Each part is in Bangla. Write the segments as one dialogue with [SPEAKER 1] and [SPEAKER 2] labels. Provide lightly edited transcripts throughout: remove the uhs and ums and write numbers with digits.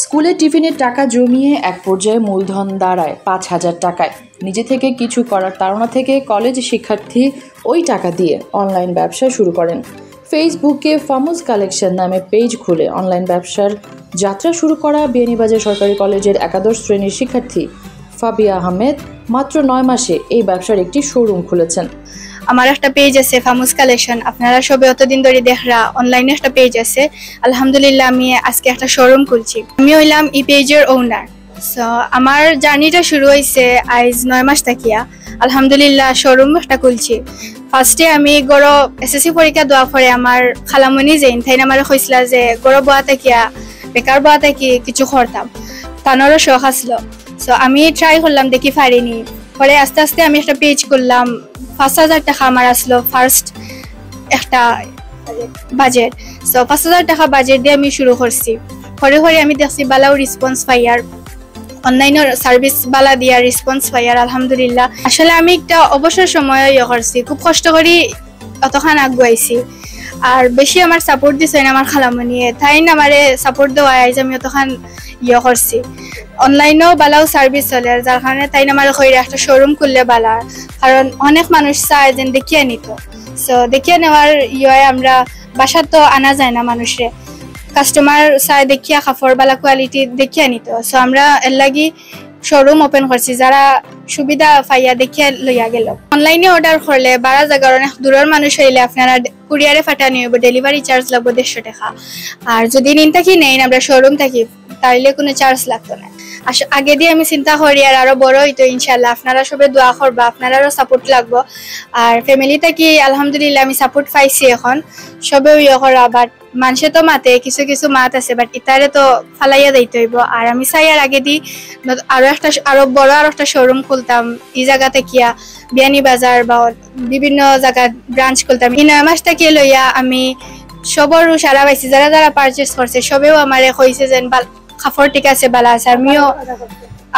[SPEAKER 1] স্কুলের টিফিনের টাকা জমিয়ে এক পর্যায়ে মূলধন দাঁড়ায় ৫,০০০ টাকায়। নিজে থেকে কিছু করার তাড়না থেকে কলেজ শিক্ষার্থী ওই টাকা দিয়ে অনলাইন ব্যবসা শুরু করেন। ফেসবুকে ফামুস কালেকশন নামে পেজ খুলে অনলাইন ব্যবসার যাত্রা শুরু করা বিয়ানীবাজার সরকারি কলেজের একাদশ শ্রেণীর শিক্ষার্থী ফাবিয়া আহমেদ মাত্র ৯ মাসে এই ব্যবসার একটি শোরুম খুলেছেন।
[SPEAKER 2] আমার একটা পেজ আছে ফামুস কালেকশন, আপনারা সবে অতদিন ধরে দেখরা অনলাইনে একটা পেজ আছে। আলহামদুলিল্লাহ আমি আজকে একটা শোরুম খুলছি। আমি হইলাম এই পেজের ওনার। সো আমার জার্নিটা শুরু হয়েছে আজ ৯ মাস থাকিয়া। আলহামদুলিল্লাহ শোরুম একটা খুলছি। ফার্স্টে আমি গড় এসএসসি পরীক্ষা দেওয়া পরে আমার খালামণি যেইন তাই আমার কইসলা যে গড় বয়া থাকিয়া বেকার বয়া থাকি কিছু করতাম, তানোরও শখ আসলো। সো আমি ট্রাই করলাম, দেখি পারিনি। পরে আস্তে আস্তে আমি একটা পেজ করলাম। ৫,০০০ টাকা আমার আসলো ফার্স্ট একটা বাজেট। সো ৫,০০০ টাকা বাজেট দিয়ে আমি শুরু করছি। করে করে আমি দেখছি বালাও রেসপন্স পাইয়ার, অনলাইনের সার্ভিস বালা দিয়া রেসপন্স পাইয়ার আলহামদুলিল্লাহ। আসলে আমি একটা অবসর সময় করছি, খুব কষ্ট করি অতখান আগুয়াইছি। আর বেশি আমার সাপোর্ট দিছে না আমার খালামণিয়ে, তাই না আমারে সাপোর্ট দেওয়া আইজ আমি অতখান করছি। অনলাইনেও বালাও সার্ভিস চলে, যার কারণে তাই না আমার কইরা একটা শোরুম খুললে বালা, কারণ অনেক মানুষ চায় যেন দেখিয়ে নিত। সো দেখিয়ে নেওয়ার আমরা বাসা তো আনা যায় না, মানুষে কাস্টমার চায় দেখিয়া কাপড় বালা কোয়ালিটি দেখিয়ে নিত। সো আমরা এর লাগি শোরুম ওপেন করছি, যারা সুবিধা পাইয়া দেখিয়া লইয়া গেল। অনলাইনে অর্ডার করলে 12 জায়গার অনেক দূরের মানুষ হইলে আপনারা কুরিয়ারে পাঠানি হইব, ডেলিভারি চার্জ লাগবে 150 টাকা। আর যদি নিন থাকি নেই আমরা শোরুম থাকি তাইলে কোনো চার্জ লাগতো না। আগে দিয়ে আমি চিন্তা করি আর আরো বড় হইতো ইনশাল্লাহ। আপনারা সবে দোয়া করবা, আপনারাও সাপোর্ট লাগবো। আর ফ্যামিলি থেকে আলহামদুলিল্লাহ আমি সাপোর্ট পাইছি। এখন সবেও করা, বাট মানুষে তো মাতে কিছু কিছু মাত আছে, বাট ইতারে তো ফালাইয়া দিতে হইব। আর আমি চাই আর আগে দি আরো বড় একটা শোরুম খুলতাম এই জায়গা থেকে, বিয়ানীবাজার বা বিভিন্ন জায়গায় ব্রাঞ্চ খুলতাম। এই 9 মাস থেকে লইয়া আমি সবরও সারা পাইছি, যারা যারা পারচেস করছে সবেও আমারে কইছে যে কাপড় ঠিক আছে বালা আছে। আমিও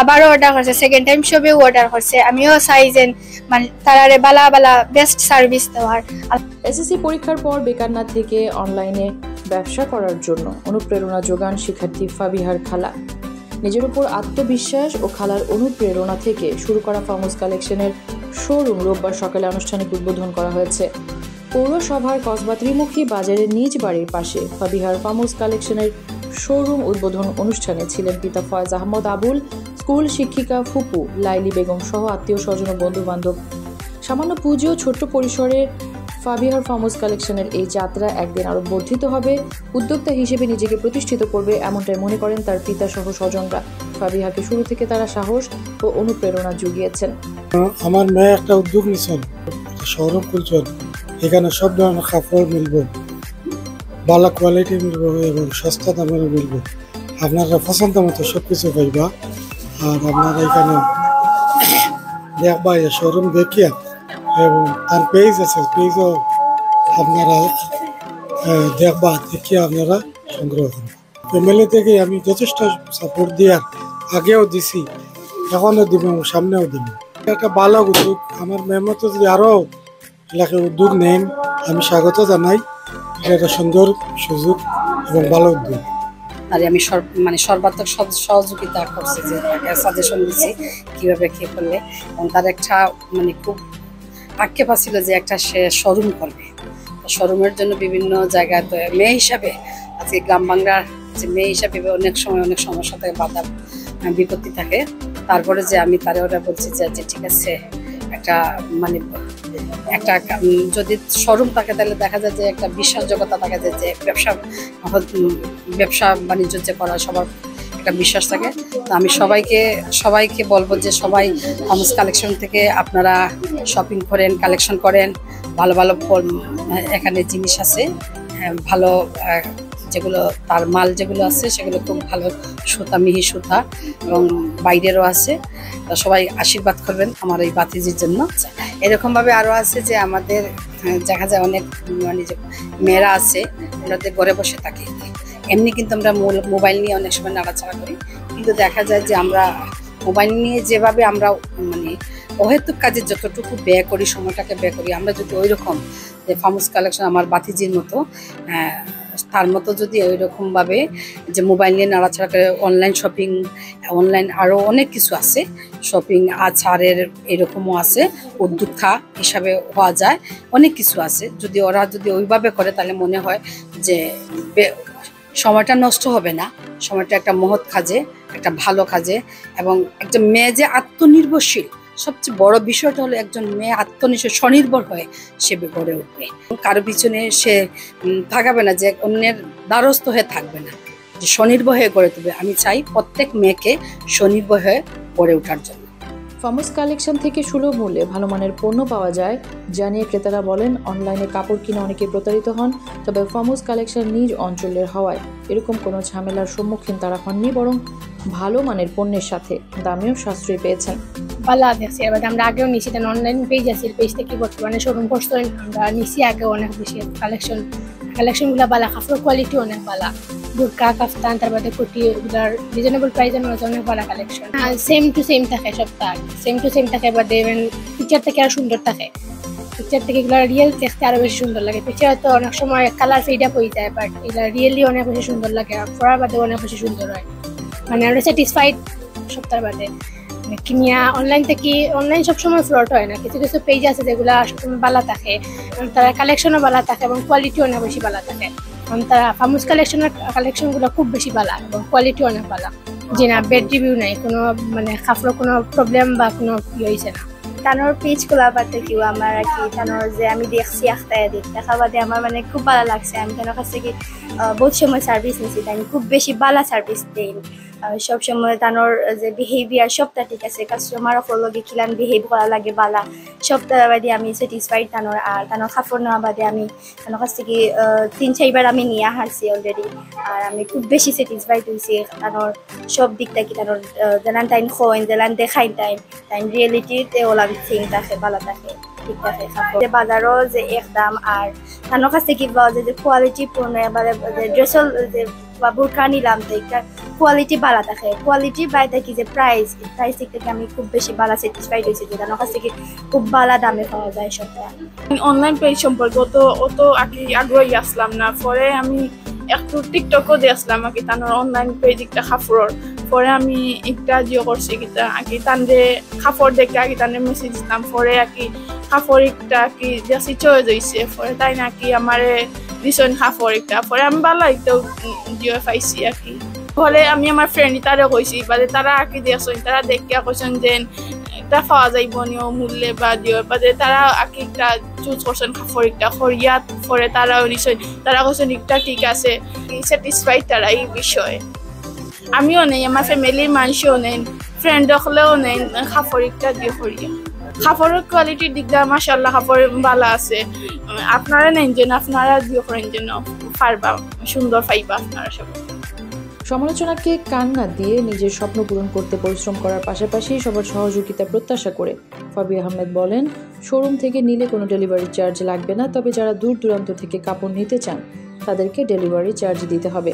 [SPEAKER 2] আবারও অর্ডার করছে, সেকেন্ড টাইম সবেও অর্ডার করছে। আমিও চাই যে মানে তারারে বালা বালা বেস্ট সার্ভিস দেওয়ার।
[SPEAKER 1] এসএসসি পরীক্ষার পর বেকার না থেকে অনলাইনে ব্যবসা করার জন্য অনুপ্রেরণা যোগান শিক্ষার্থী ফাবিহার খালা। নিজের উপর আত্মবিশ্বাস ও খালার অনুপ্রেরণা থেকে শুরু করা ফামুস কালেকশনের শোরুম রোববার সকালে আনুষ্ঠানিক উদ্বোধন করা হয়েছে। পৌরসভার কসবা ত্রিমুখী বাজারের নিজ বাড়ির পাশে ফাবিহার ফামুস কালেকশনের শোরুম উদ্বোধন অনুষ্ঠানে ছিলেন পিতা ফয়েজ আহমদ আবুল, স্কুল শিক্ষিকা ফুপু লাইলি বেগম সহ আত্মীয় স্বজন ও বন্ধু বান্ধব। সামান্য পুঁজি ও ছোট্ট পরিসরে ফাবিহার ফামুস কালেকশনের এই যাত্রা একদিন আরো বর্ধিত হবে, উদ্যোক্তা হিসেবে নিজেকে প্রতিষ্ঠিত করবে, এমনটাই মনে করেন তার পিতা সহ স্বজনরা। ফাবিহাকে শুরু থেকে তারা সাহস ও অনুপ্রেরণা জুগিয়েছেন।
[SPEAKER 3] আমার মেয়ে একটা উদ্যোগ নিয়েছেন, শোরুম খুলছেন। এখানে সব ধরনের কাপড় মিলবে, ভালো কোয়ালিটি মিলবে এবং সস্তা দামের মিলবে। আপনারা পছন্দ মতো সবকিছু পাইবা। আর আপনারা এখানে দেখবা শোরুম দেখিয়া, এবং তার পেজ আছে, পেজও আপনারা দেখবা, দেখিয়া আপনারা সংগ্রহ করবেন। ফ্যামিলি থেকে আমি যথেষ্ট সাপোর্ট দেওয়ার আগেও দিছি, এখনও দিব, সামনেও দিব। একটা ভালো উদ্যোগ। আমার মেহমত যদি আরও এলাকায় উদ্যোগ নেন আমি স্বাগত জানাই। এটা একটা সুন্দর সুযোগ এবং ভালো উদ্যোগ।
[SPEAKER 4] আর আমি সর্বাত্মক সহযোগিতা করছি, যে তাকে সাজেশন দিচ্ছি কীভাবে কী করলে। এবং তার একটা খুব আক্ষেপ ছিল যে একটা সে শোরুম করবে। শোরুমের জন্য বিভিন্ন জায়গায় তো মেয়ে হিসাবে আজকে গ্রাম বাংলার যে মেয়ে হিসাবে অনেক সময় অনেক সমস্যা থাকে, বাধা বিপত্তি থাকে। তারপরে যে আমি তারে ওরা বলছি যে ঠিক আছে, একটা যদি শোরুম থাকে তাহলে দেখা যায় যে একটা বিশ্বাসযোগ্যতা থাকে, যে ব্যবসা বাণিজ্য যে করা সবার একটা বিশ্বাস থাকে। তো আমি সবাইকে বলবো যে সবাই ফামুস কালেকশন থেকে আপনারা শপিং করেন, কালেকশন করেন। ভালো ভালো এখানে জিনিস আছে, ভালো যেগুলো তার মাল যেগুলো আছে সেগুলো খুব ভালো সুতা, মিহি সুতা, এবং বাইরেরও আছে। সবাই আশীর্বাদ করবেন আমার এই বাতিজির জন্য। এরকমভাবে আরও আছে যে আমাদের দেখা যায় অনেক যে মেয়েরা আছে, ওনাদের ঘরে বসে থাকে। এমনি কিন্তু আমরা মোবাইল নিয়ে অনেক সময় নাড়াচাড়া করি, কিন্তু দেখা যায় যে আমরা মোবাইল নিয়ে যেভাবে আমরা অহেতুক কাজে যতটুকু ব্যয় করি, সময়টাকে ব্যয় করি, আমরা যদি ওই রকম যে ফামুস কালেকশন আমার বাতিজির মতো তার মতো যদি ওইরকমভাবে যে মোবাইল নিয়ে নাড়াচাড়া করে অনলাইন শপিং, অনলাইন আরও অনেক কিছু আছে, শপিং আচারের এরকমও আছে, উদ্যোক্তা হিসাবে হওয়া যায়, অনেক কিছু আছে। যদি ওরা যদি ওইভাবে করে তাহলে মনে হয় যে সময়টা নষ্ট হবে না, সময়টা একটা মহৎ কাজে, একটা ভালো কাজে। এবং একটা মেয়ে যে আত্মনির্ভরশীল, সবচেয়ে বড় বিষয়টা হলো একজন মেয়ে আত্মনির্ভর স্বনির্ভর হয়ে সে গড়ে উঠবে, কারো পিছনে সে থাকাবে না, যে অন্যের দ্বারস্থ হয়ে থাকবে না, যে স্বনির্ভর হয়ে গড়ে তুলবে। আমি চাই প্রত্যেক মেয়েকে স্বনির্ভর হয়ে গড়ে ওঠার জন্য।
[SPEAKER 1] ফামুস কালেকশন থেকে সুলভ মূল্যে ভালো মানের পণ্য পাওয়া যায় জানিয়ে ক্রেতারা বলেন, অনলাইনে কাপড় কিনে অনেকে প্রতারিত হন, তবে ফামুস কালেকশন নিজ অঞ্চলের হওয়ায় এরকম কোনো ঝামেলার সম্মুখীন তারা হননি, বরং ভালো মানের পণ্যের সাথে দামেও সাশ্রয় পেয়েছেন।
[SPEAKER 5] ভালো দেখছি, এবার আমরা আগেও নিছি, অনলাইন পেজ আছে, পেজ থেকে বর্তমানে শোরুম করতে আমরা নিছি আগে অনেক বেশি কালেকশনগুলো ভালো, কাপড়ের কোয়ালিটি অনেক ভালো, বুরকা কাফতান তারপরে কুর্তি এগুলার রিজনেবল প্রাইসের মধ্যে অনেক ভালো কালেকশন। সেম টু সেম থাকে, সবটা সেম টু সেম থাকে, এবার দেবেন পিকচার থেকে আরো সুন্দর থাকে, পিকচার থেকে এগুলো রিয়েল দেখতে আরো বেশি সুন্দর লাগে। পিকচার তো অনেক সময় কালার ফেড আপ হয়ে যায়, বাট এগুলো রিয়েলি অনেক বেশি সুন্দর লাগে, পরার বাদে অনেক বেশি সুন্দর হয়, মানে আমরা স্যাটিসফাইড সপ্তাহের বাদে। কিনিয়া অনলাইন থেকে, অনলাইন সবসময় ফ্রড হয় না, কিছু কিছু পেজ আছে যেগুলো সবসময় ভালো থাকে, তারা কালেকশনও ভালো থাকে এবং কোয়ালিটিও অনেক বেশি ভালো থাকে। তারা ফামুস কালেকশনগুলো খুব বেশি ভালো এবং কোয়ালিটি অনেক ভালো, যে না বেড রিভিউ নাই, কোনো মানে কাপড় কোনো প্রবলেম বা কোনো হয়েছে না।
[SPEAKER 6] তানোর পেজ খোলা পাতে কিউ আমার আর কি, তানোর যে আমি দেখছি একটাই দেখা বাদে আমার মানে খুব ভালো লাগছে। আমি তানোর কাছ থেকে বহুত সময় সার্ভিস নিছি, তাই খুব বেশি ভালো সার্ভিস দেন সবসময়। তানোর যে বিহেভিয়ার সবটা ঠিক আছে, কাস্টমারও ফলোগে কিলান বিহেভ করা লাগে বালা, সবটা বাদে আমি স্যাটিসফাইড তানোর। আর তানোর কাপড় নেওয়া বাদে আমি তানোর কাছ থেকে 3-4বার আমি নিয়ে হারছি অলরেডি, আর আমি খুব বেশি স্যাটিসফাইড হয়েছি তানোর সব দিক থেকে। তানোর যেলান টাইম হয়, যেলান দেখাই টাইম রিয়েলিটিতে ওলান থিং থাকে, ভালো থাকে, ঠিক থাকে। কাপড় বাজারও যে একদম, আর তানোর কাছ থেকে পাওয়া যায় যে কোয়ালিটি পূর্ণ, এবারে ড্রেসল যে বা বুরকা নিলাম তো একটা কোয়ালিটি ভালো থাকে, কোয়ালিটি বাইরে কি যে প্রাইস দিক থেকে আমি খুব বেশি ভালো স্যাটিসফাইড হয়েছি, যে তার কাছ থেকে খুব ভালো দামে পাওয়া যায় সবটা।
[SPEAKER 7] অনলাইন পেজ সম্পর্কে অত আগ্রহী আসলাম না, পরে আমি একটু টিকটকও দিয়ে আসলাম আর কি, তার অনলাইন পেজ একটা কাপড়ের, পরে আমি একটা জিও করছি কিতা আর কি, তানরে কাপড় দেখে আগে তানরে মেসেজ দিতাম, পরে আর কি কাপড় একটা আর কি দেখছি চয়েস হয়েছে, পরে তাই নাকি আমার দিছেন কাপড় একটা, পরে আমি ভালো একটা জিও পাইছি আর কি। ফলে আমি আমার ফ্রেন্ড তারা কইছি, বাদে তারা আর কি দেখছেন, তারা দেখে কইছেন যে একটা পাওয়া যাইব নিও মূল্যে বা জিও, বাদে তারা আর কি একটা চুজ করছেন কাপড় একটা খরিয়াত, পরে তারাও নিছেন, তারা কইছেন একটা ঠিক আছে, স্যাটিসফাইড তারা এই বিষয়ে। আমিও নেই, আমার ফ্যামিলির মানুষও নেন, ফ্রেন্ড হলেও নেন কাপড় একটা দিয়ে করিয়া। কাপড়ের কোয়ালিটির দিক দিয়ে মাশাআল্লাহ কাপড় ভালো আছে, আপনারা নেন যেন, আপনারা দিয়ে করেন যেন পারবা, সুন্দর পাইবা আপনারা সব।
[SPEAKER 1] সমালোচনাকে কান না দিয়ে নিজের স্বপ্ন পূরণ করতে পরিশ্রম করার পাশাপাশি সবার সহযোগিতা প্রত্যাশা করে ফাবিয়া আহমেদ বলেন, শোরুম থেকে নিলে কোনো ডেলিভারি চার্জ লাগবে না, তবে যারা দূর দূরান্ত থেকে কাপড় নিতে চান তাদেরকে ডেলিভারি চার্জ দিতে হবে।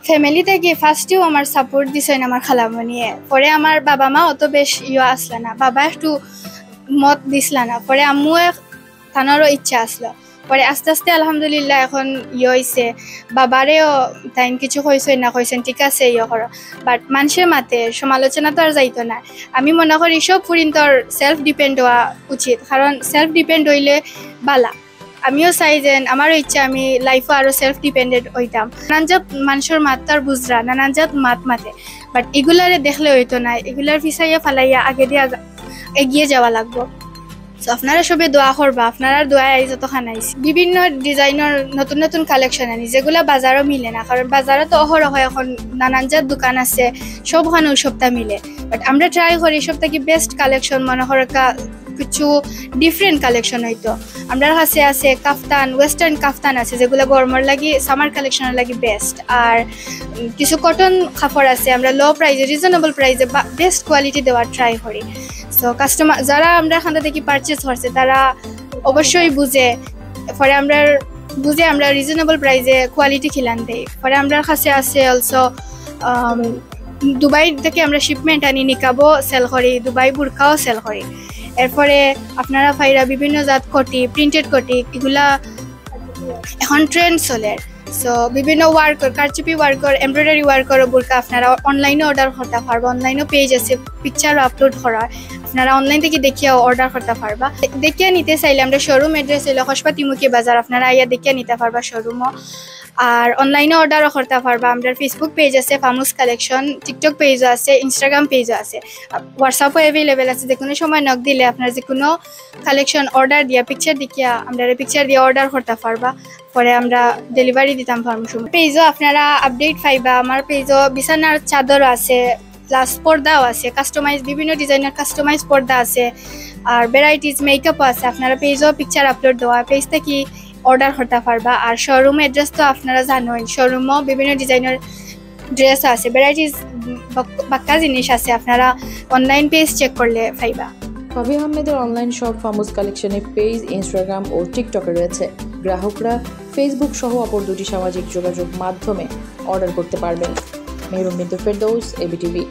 [SPEAKER 2] ফ্যামিলি থেকে ফার্স্টেও আমার সাপোর্ট দিছেন আমার খালামণিয়ে, পরে আমার বাবা মা অত বেশ আসলো না, বাবা একটু মত দিছিল না, পরে আম্মু থানারও ইচ্ছা আসলো, পরে আস্তে আস্তে আলহামদুলিল্লাহ এখন হয়েছে। বাবারেও তাই কিছু কইছেন না, কইছেন ঠিক আছে করো, বাট মানুষের মাতে সমালোচনা তো আর যাইতো না। আমি মনে করি সব পুরিন্তর সেলফ ডিপেন্ড হওয়া উচিত, কারণ সেলফ ডিপেন্ড হইলে বালা। আমিও চাই যে আমারও ইচ্ছা আমি লাইফও আরো সেলফ ডিপেন্ডেন্ট হইতাম। নানান জাত মানুষের মাত তার বুঝরা, নানান জাত মাত মাতে, বাট এগুলারে দেখলে হইতো না, এগুলার ফিসাইয়া ফালাইয়া আগে দিয়ে এগিয়ে যাওয়া লাগবো। তো আপনারা সবে দোয়া করবা, আপনারা দোয়া যতখান আইছে বিভিন্ন ডিজাইনের নতুন নতুন কালেকশন আনি, যেগুলা বাজারও মিলে না, কারণ বাজারে তো অহরহ এখন নানান জাত দোকান আছে, সবখানে ওই সবটা মিলে, বাট আমরা ট্রাই করি সবটা কি বেস্ট কালেকশন মনে করা কিছু ডিফারেন্ট কালেকশন হইতো। আমরা কাছে আছে কাফতান, ওয়েস্টার্ন কাফতান আছে যেগুলো গরমের লাগি, সামার কালেকশনের লাগি বেস্ট, আর কিছু কটন কাপড় আছে আমরা লো প্রাইসে, রিজনেবল প্রাইসে বেস্ট কোয়ালিটি দেওয়ার ট্রাই করি। সো কাস্টমার যারা আমরা এখান থেকে পারচেস করছে তারা অবশ্যই বুঝে, পরে আমরা রিজনেবল প্রাইসে কোয়ালিটি খিলান দেই। পরে আমরা কাছে আছে অলসো দুবাই থেকে আমরা শিপমেন্ট আনি নিকাবও সেল করি, দুবাই বুরকাও সেল করি। এরপরে আপনারা ফাইরা বিভিন্ন জাত কোটি, প্রিন্টেড কোটি, এগুলা এখন ট্রেন্ড চলে, সো বিভিন্ন ওয়ার্কার কারচুপি ওয়ার্কার এমব্রয়ডারি ওয়ার্কার বুরকা আপনারা অনলাইনে অর্ডার করতে পারবা অনলাইনও পেজ আছে পিকচার আপলোড করার আপনারা অনলাইন থেকে দেখিয়া অর্ডার করতে পারবা দেখিয়া নিতে চাইলে আমরা শোরুম অ্যাড্রেস হইল হসপাতিমুখী বাজার আপনারা আইয়া দেখিয়া নিতে পারবা শোরুমও আর অনলাইনে অর্ডারও করতে পারবা আমাদের ফেসবুক পেজ আছে ফামুস কালেকশন টিকটক পেজও আছে ইনস্টাগ্রাম পেজও আছে হোয়াটসঅ্যাপও অ্যাভেলেবেল আছে যে কোনো সময় নক দিলে আপনার যে কোনো কালেকশন অর্ডার দিয়া পিকচার দেখিয়া আমরা পিকচার দিয়ে অর্ডার করতে পারবা পরে আমরা ডেলিভারি দিতাম ফার্মসুম পেজও আপনারা আপডেট পাইবা আমার পেজও বিছানার চাদরও আছে প্লাস পর্দাও আছে কাস্টমাইজ বিভিন্ন ডিজাইনের কাস্টমাইজ পর্দা আছে আর ভ্যারাইটিস মেকআপও আছে আপনারা পেজও পিকচার আপলোড দেওয়া পেজ থেকে অর্ডার করতে পারবা আর শোরুম অ্যাড্রেস তো আপনারা জানেন শোরুমও বিভিন্ন ডিজাইনের ড্রেস আছে ভ্যারাইটিস বাক্কা জিনিস আছে আপনারা অনলাইন পেজ চেক করলে পাইবা
[SPEAKER 1] ফাবি আহমেদের অনলাইন শপ ফামুস কালেকশনের পেজ ইনস্টাগ্রাম ও টিকটকে রয়েছে গ্রাহকরা ফেসবুক সহ অপর দুটি সামাজিক যোগাযোগ মাধ্যমে অর্ডার করতে পারবেন মেহরুম বিন্দু ফেরদৌস এবিটিভি